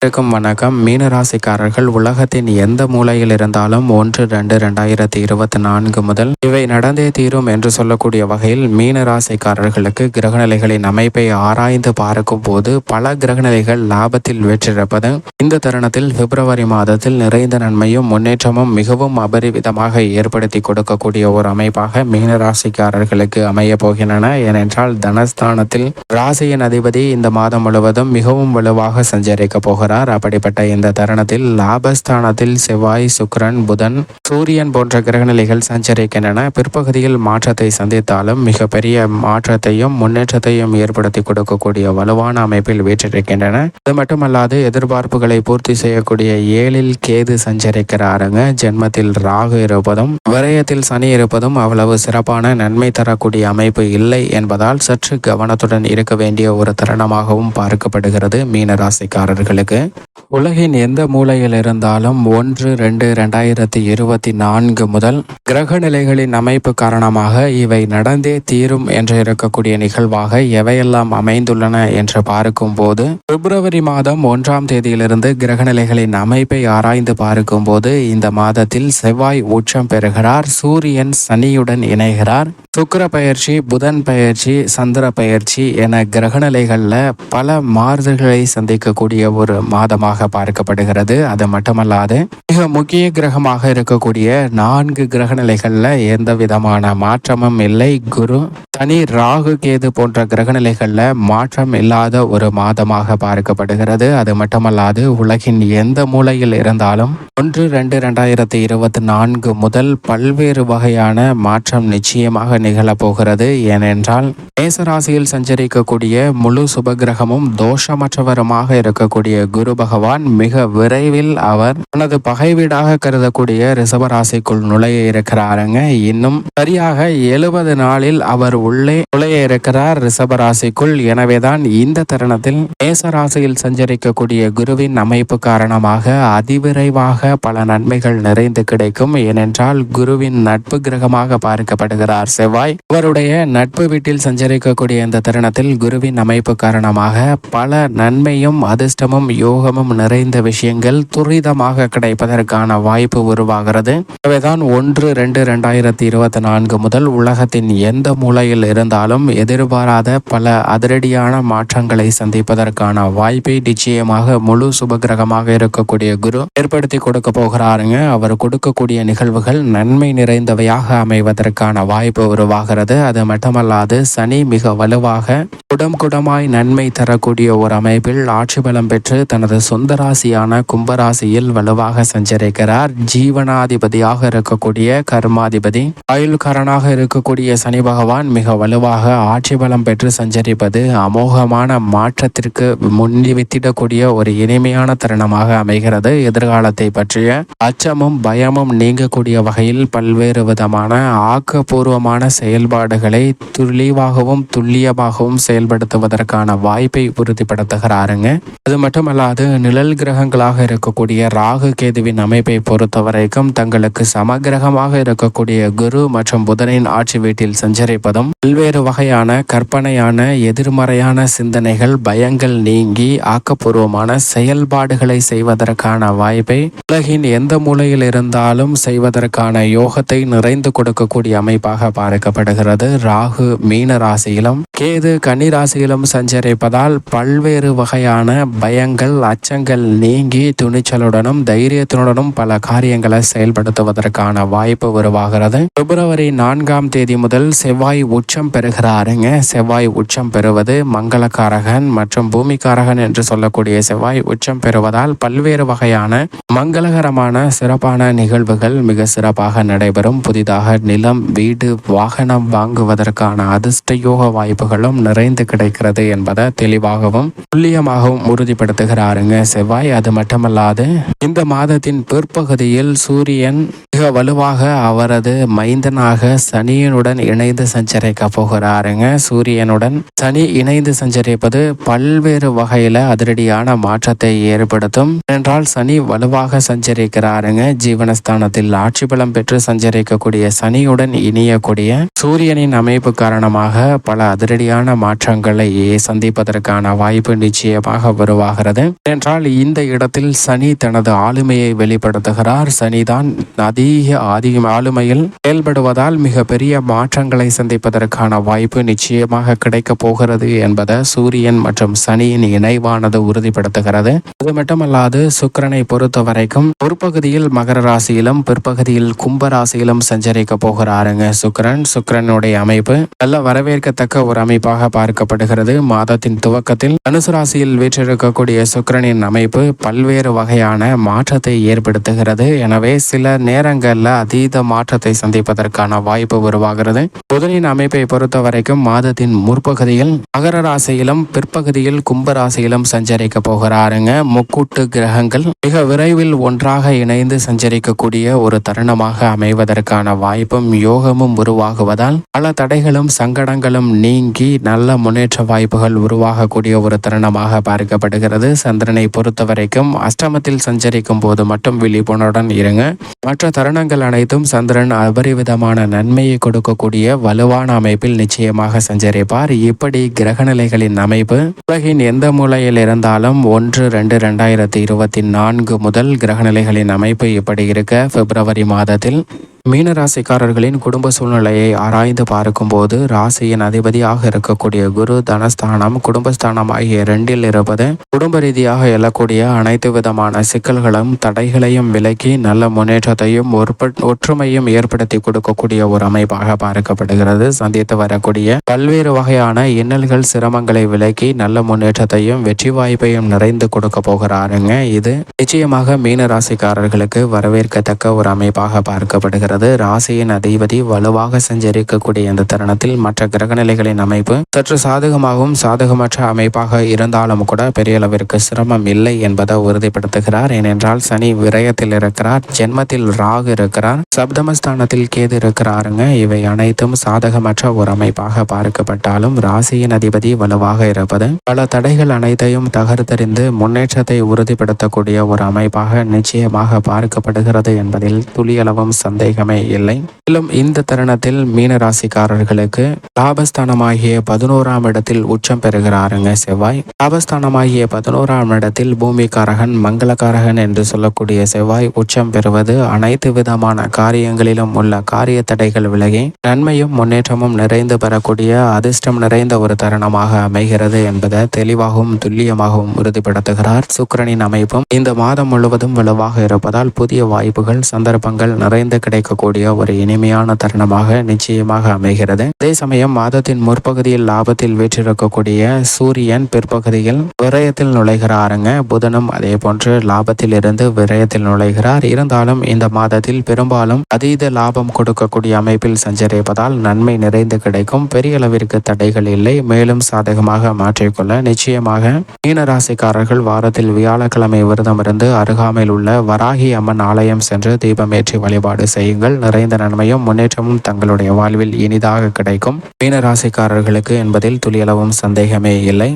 வணக்கம். மீனராசிக்காரர்கள் உலகத்தின் எந்த மூலையில் இருந்தாலும் 1-2-2024 முதல் இவை நடந்தே தீரும் என்று சொல்லக்கூடிய வகையில் மீனராசிக்காரர்களுக்கு கிரகநிலைகளின் அமைப்பை ஆராய்ந்து பார்க்கும் போது பல கிரகநிலைகள் லாபத்தில் வெற்றிருப்பது இந்த தருணத்தில் பிப்ரவரி மாதத்தில் நிறைந்த நன்மையும் முன்னேற்றமும் மிகவும் அபரிவிதமாக ஏற்படுத்தி கொடுக்கக்கூடிய ஒரு அமைப்பாக மீனராசிக்காரர்களுக்கு அமைய போகின்றன. ஏனென்றால் தனஸ்தானத்தில் ராசியின் அதிபதி இந்த மாதம் முழுவதும் மிகவும் வலுவாக சஞ்சரிக்க போகிறார். அப்படிப்பட்ட இந்த தருணத்தில் லாபஸ்தானத்தில் செவ்வாய், சுக்கிரன், புதன், சூரியன் போன்ற கிரகநிலைகள் சஞ்சரிக்கின்றன. பிற்பகுதியில் மாற்றத்தை சந்தித்தாலும் மிகப்பெரிய மாற்றத்தையும் முன்னேற்றத்தையும் ஏற்படுத்தி கொடுக்கக்கூடிய வலுவான அமைப்பில் வீற்றிருக்கின்றன. அது மட்டுமல்லாது எதிர்பார்ப்புகளை பூர்த்தி செய்யக்கூடிய 7ல் கேது சஞ்சரிக்கிறாருங்க. ஜென்மத்தில் ராகு இருப்பதும் விரயத்தில் சனி இருப்பதும் அவ்வளவு சிறப்பான நன்மை தரக்கூடிய அமைப்பு இல்லை என்பதால் சற்று கவனத்துடன் இருக்க வேண்டிய ஒரு தருணமாகவும் பார்க்கப்படுகிறது மீனராசிக்காரர்களுக்கு. உலகின் எந்த மூலையில் இருந்தாலும் 1-2-2024 முதல் கிரக நிலைகளின் அமைப்பு காரணமாக இவை நடந்தே தீரும் என்று இருக்கக்கூடிய நிகழ்வாக எவையெல்லாம் அமைந்துள்ளன என்று பார்க்கும் போது பிப்ரவரி மாதம் 1ஆம் தேதியிலிருந்து கிரகநிலைகளின் அமைப்பை ஆராய்ந்து பார்க்கும் போது இந்த மாதத்தில் செவ்வாய் உச்சம் பெறுகிறார், சூரியன் சனியுடன் இணைகிறார், சுக்கிர பயிற்சி, புதன் பயிற்சி, சந்திர பயிற்சி என கிரகநிலைகள்ல பல மாறுதல்களை சந்திக்கக்கூடிய ஒரு மாதமாக பார்க்கப்படுகிறது. அது மட்டுமல்லாது மிக முக்கிய கிரகமாக இருக்கக்கூடிய 4 கிரகநிலைகள்ல எந்த விதமான மாற்றமும் இல்லை. குரு, தனி, ராகு, கேது போன்ற கிரகநிலைகள்ல மாற்றம் இல்லாத ஒரு மாதமாக பார்க்கப்படுகிறது. அது மட்டுமல்லாது உலகின் எந்த மூலையில் இருந்தாலும் 1-2-2024 முதல் பல்வேறு வகையான மாற்றம் நிச்சயமாக நிகழப்போகிறது. ஏனென்றால் மேசராசியில் சஞ்சரிக்கக்கூடிய முழு சுபகிரகமும் தோஷமற்றவருமாக இருக்கக்கூடிய குரு பகவான் மிக விரைவில் அவர் தனது பகை வீடாக கருதக்கூடிய ரிஷபராசிக்குள் நுழைய இருக்கிறாருங்க. இன்னும் சரியாக 70 நாளில் அவர் உள்ளே நுழைய இருக்கிறார் ரிஷபராசிக்குள். எனவேதான் இந்த தருணத்தில் மேசராசியில் சஞ்சரிக்கக்கூடிய குருவின் அமைப்பு காரணமாக அதிவிரைவாக பல நன்மைகள் நிறைந்து கிடைக்கும். ஏனென்றால் குருவின் நட்பு கிரகமாக பார்க்கப்படுகிறார் செவ்வாய். அவருடைய நட்பு வீட்டில் சஞ்சரிக்கக்கூடிய இந்த தருணத்தில் குருவின் அமைப்பு காரணமாக பல நன்மையும் அதிர்ஷ்டமும் யோகமும் நிறைந்த விஷயங்கள் துரிதமாக கிடைப்பதற்கான வாய்ப்பு உருவாகிறது. எனவேதான் 1-2-2024 முதல் உலகத்தின் எந்த மூலையில் இருந்தாலும் எதிர்பாராத பல அதிரடியான மாற்றங்களை சந்திப்பதற்கான வாய்ப்பை நிச்சயமாக முழு சுபகிரகமாக இருக்கக்கூடிய குரு ஏற்படுத்தி கொடுக்க போகிறாருங்க. அவர் கொடுக்கக்கூடிய நிகழ்வுகள் நன்மை நிறைந்தவையாக அமைவதற்கான வாய்ப்பு உருவாகிறது. அது மட்டுமல்லாது சனி மிக வலுவாக குடமாய் நன்மை தரக்கூடிய ஒரு அமைப்பில் ஆட்சி பலம் பெற்று தனது சொந்த ராசியான கும்பராசியில் வலுவாக சஞ்சரிக்கிறார். ஜீவனாதிபதியாக இருக்கக்கூடிய கர்மாதிபதி, ஆயுள்காரனாக இருக்கக்கூடிய சனி பகவான் மிக வலுவாக ஆட்சி பலம் பெற்று சஞ்சரிப்பது அமோகமான மாற்றத்திற்கு முன்னிவித்திடக்கூடிய ஒரு இனிமையான தருணமாக அமைகிறது. எதிர்காலத்தை பற்றிய அச்சமும் பயமும் நீங்கக்கூடிய வகையில் பல்வேறு விதமான ஆக்கப்பூர்வமான செயல்பாடுகளை துல்லியமாகவும் துல்லியமாகவும் செயல்படுத்துவதற்கான வாய்ப்பை உறுதிப்படுத்துகிறாருங்க. அது மட்டுமல்லாது நிழல் கிரகங்களாக இருக்கக்கூடிய ராகு கேதுவின் அமைப்பை பொறுத்தவரைக்கும் தங்களுக்கு சமகிரகமாக இருக்கக்கூடிய குரு மற்றும் புதனின் ஆட்சி வீட்டில் சஞ்சரிப்பதும் பல்வேறு வகையான கற்பனையான எதிர்மறையான சிந்தனைகள் பயங்கள் நீங்கி ஆக்கப்பூர்வமான செயல்பாடுகளை செய்வதற்கான வாய்ப்பை உலகின் எந்த மூலையில் இருந்தாலும் செய்வதற்கான யோகத்தை நிறைந்து கொடுக்கக்கூடிய அமைப்பாக பார்க்கப்படுகிறது. ராகு மீன ராசியிலும் கேது கன்னி ராசியிலும் சஞ்சரிப்பதால் பல்வேறு வகையான பயங்கள் அச்சங்கள் நீங்கி துணிச்சலுடனும் தைரியத்துடனும் பல காரியங்களை செயல்படுத்துவதற்கான வாய்ப்பு உருவாகிறது. பிப்ரவரி 4ஆம் தேதி முதல் செவ்வாய் உச்சம் பெறுகிறாருங்க. செவ்வாய் உச்சம் பெறுவது மங்களகாரகன் மற்றும் பூமிகாரகன் என்று சொல்லக்கூடிய செவ்வாய் உச்சம் பெறுவதால் பல்வேறு வகையான மங்களகரமான சிறப்பான நிகழ்வுகள் மிக சிறப்பாக நடைபெறும். புதிதாக நிலம், வீடு, வாகனம் வாங்குவதற்கான அதிர்ஷ்ட யோக வாய்ப்புகளும் நிறைந்து கிடைக்கிறது என்பதை தெளிவாகவும் துல்லியமாகவும் உறுதிப்படுத்துகிறாருங்க செவ்வாய். அது மட்டுமல்லாது இந்த மாதத்தின் பிற்பகுதியில் சூரியன் மிக மிக வலுவாக அவரது மைந்தனாக சனியனுடன் இணைந்து சஞ்சரிக்க போகிறாருங்க. சூரியனுடன் சனி இணைந்து சஞ்சரிப்பது பல்வேறு வகையில அதிரடியான மாற்றத்தை ஏற்படுத்தும். என்றால் சனி வலுவாக சஞ்சரிக்கிறாருங்க. ஜீவனஸ்தானத்தில் ஆட்சி பலம் பெற்று சஞ்சரிக்கக்கூடிய சனியுடன் இணையக்கூடிய சூரியனின் அமைப்பு காரணமாக பல அதிரடியான மாற்றங்களை சந்திப்பதற்கான வாய்ப்பு நிச்சயமாக உருவாகிறது. என்றால் இந்த இடத்தில் சனி தனது ஆளுமையை வெளிப்படுத்துகிறார். சனிதான் அதிக ஆளுமையில் செயல்படுவதால் மிக பெரிய மாற்றங்களை சந்திப்பதற்கான வாய்ப்பு நிச்சயமாக கிடைக்க போகிறது என்பதை சூரியன் மற்றும் சனியின் இணைவானது உறுதிப்படுத்துகிறது. அது மட்டுமல்லாது சுக்கிரனை பொறுத்த வரைக்கும் ஒரு மகர ராசியிலும் பிற்பகுதியில் கும்ப ராசியிலும் சஞ்சரிக்க போகிறாருங்க. சுக்கிரனுடைய அமைப்பு நல்ல வரவேற்கத்தக்க ஒரு அமைப்பாக பார்க்கப்படுகிறது. மாதத்தின் துவக்கத்தில் தனுசு ராசியில் வீற்றிருக்கக்கூடிய சுக்கிரனின் அமைப்பு பல்வேறு வகையான மாற்றத்தை ஏற்படுத்துகிறது. எனவே சில நேரங்கள்ல அதீத மாற்றத்தை சந்திப்பதற்கான வாய்ப்பு உருவாகிறது. புதனின் அமைப்பை பொறுத்த வரைக்கும் மாதத்தின் முற்பகுதியில் மகர ராசியிலும் பிற்பகுதியில் கும்ப ராசியிலும் சஞ்சரிக்க போகிறாருங்க. முக்கூட்டு கிரகங்கள் மிக விரைவில் ஒன்றாக இணைந்து சஞ்சரிக்கக்கூடிய ஒரு தருணமாக அமைவதற்கான வாய்ப்பும் யோகமும் உருவாகுவதால் பல தடைகளும் சங்கடங்களும் நீங்கி நல்ல முன்னேற்ற வாய்ப்புகள் உருவாகக்கூடிய ஒரு தருணமாக பார்க்கப்படுகிறது. சந்திரனை பொறுத்த வரைக்கும் அஷ்டமத்தில் சஞ்சரிக்கும் போது மட்டும் விழிப்புணர்வுடன் இருங்க. மற்ற தருணங்கள் அனைத்தும் சந்திரன் அபரிவிதமான நன்மையை கொடுக்கக்கூடிய வலுவான அமைப்பில் நிச்சயமாக சஞ்சரிப்பார். இப்படி கிரகநிலைகளின் அமைப்பு உலகின் எந்த மூலையில் இருந்தாலும் 1-2-2024 முதல் கிரகநிலைகளின் அமைப்பு இப்படி இருக்க பிப்ரவரி மாதத்தில் மீனராசிக்காரர்களின் குடும்ப சூழ்நிலையை ஆராய்ந்து பார்க்கும்போது ராசியின் அதிபதியாக இருக்கக்கூடிய குரு தனஸ்தானம் குடும்பஸ்தானம் ஆகிய 2இல் இருப்பது குடும்ப ரீதியாக எழக்கூடிய அனைத்து விதமான சிக்கல்களும் தடைகளையும் விலக்கி நல்ல முன்னேற்றத்தையும் ஒற்றுமையும் ஏற்படுத்தி கொடுக்கக்கூடிய ஒரு அமைப்பாக பார்க்கப்படுகிறது. சந்தித்து வரக்கூடிய பல்வேறு வகையான இன்னல்கள் சிரமங்களை விலக்கி நல்ல முன்னேற்றத்தையும் வெற்றி வாய்ப்பையும் நிறைந்து கொடுக்க போகிறாருங்க. இது நிச்சயமாக மீனராசிக்காரர்களுக்கு வரவேற்கத்தக்க ஒரு அமைப்பாக பார்க்கப்படுகிறது. ராசியின் அதிபதி வலுவாக சஞ்சரிக்கக்கூடிய இந்த தருணத்தில் மற்ற கிரகநிலைகளின் அமைப்பு சற்று சாதகமாகவும் சாதகமற்ற அமைப்பாக இருந்தாலும் கூட பெரிய அளவிற்கு சிரமம் இல்லை என்பதை உறுதிப்படுத்துகிறார். ஏனென்றால் சனி விரயத்தில் இருக்கிறார், ஜென்மத்தில் ராகு இருக்கிறார், சப்தமஸ்தானத்தில் கேது இருக்கிறாருங்க. இவை அனைத்தும் சாதகமற்ற ஒரு அமைப்பாக பார்க்கப்பட்டாலும் ராசியின் அதிபதி வலுவாக இருப்பது பல தடைகள் அனைத்தையும் தகர்த்தெறிந்து முன்னேற்றத்தை உறுதிப்படுத்தக்கூடிய ஒரு அமைப்பாக நிச்சயமாக பார்க்கப்படுகிறது என்பதில் துளியளவும் சந்தேகமே இல்லை. மேலும் இந்த தருணத்தில் மீன ராசிக்காரர்களுக்கு லாபஸ்தானமாகிய 11ஆம் இடத்தில் உச்சம் பெறுகிறாருங்க செவ்வாய். லாபஸ்தானமாகிய 11ஆம் இடத்தில் பூமிக்காரகன் மங்களகாரகன் என்று சொல்லக்கூடிய செவ்வாய் உச்சம் பெறுவது அனைத்து விதமான காரியங்களிலும் உள்ள காரிய தடைகள் விலகி நன்மையும் முன்னேற்றமும் நிறைந்து பெறக்கூடிய அதிர்ஷ்டம் நிறைந்த ஒரு தருணமாக அமைகிறது என்பதை தெளிவாகவும் துல்லியமாகவும் உறுதிப்படுத்துகிறார். சுக்கிரனின் அமைப்பும் இந்த மாதம் முழுவதும் வலுவாக இருப்பதால் புதிய வாய்ப்புகள் சந்தர்ப்பங்கள் நிறைந்து கிடைக்கக்கூடிய ஒரு இனிமையான தருணமாக நிச்சயமாக அமைகிறது. அதே சமயம் மாதத்தின் முற்பகுதியில் லாபத்தில் வீற்றிருக்கக்கூடிய சூரியன் பிற்பகுதியில் விரயத்தில் நுழைகிறாருங்க. புதனும் அதே போன்று லாபத்தில் இருந்து விரயத்தில் நுழைகிறார். இருந்தாலும் இந்த மாதத்தில் பெரும்பாலும் அதீத லாபம் கொடுக்கக்கூடிய அமைப்பில் சஞ்சரிப்பதால் நன்மை நிறைந்து கிடைக்கும். பெரிய அளவிற்கு தடைகள் இல்லை. மேலும் சாதகமாக மாற்றிக்கொள்ள நிச்சயமாக மீனராசிக்காரர்கள் வாரத்தில் வியாழக்கிழமை விரதம் இருந்து அருகாமையில் உள்ள வராகி அம்மன் ஆலயம் சென்று தீபமேற்றி வழிபாடு செய்யுங்கள். நிறைந்த நன்மையும் முன்னேற்றமும் தங்களுடைய வாழ்வில் இனிதாக கிடைக்கும். மீனராசிக்காரர்களுக்கு என்பதில் துளியளவும் சந்தேகமே இல்லை.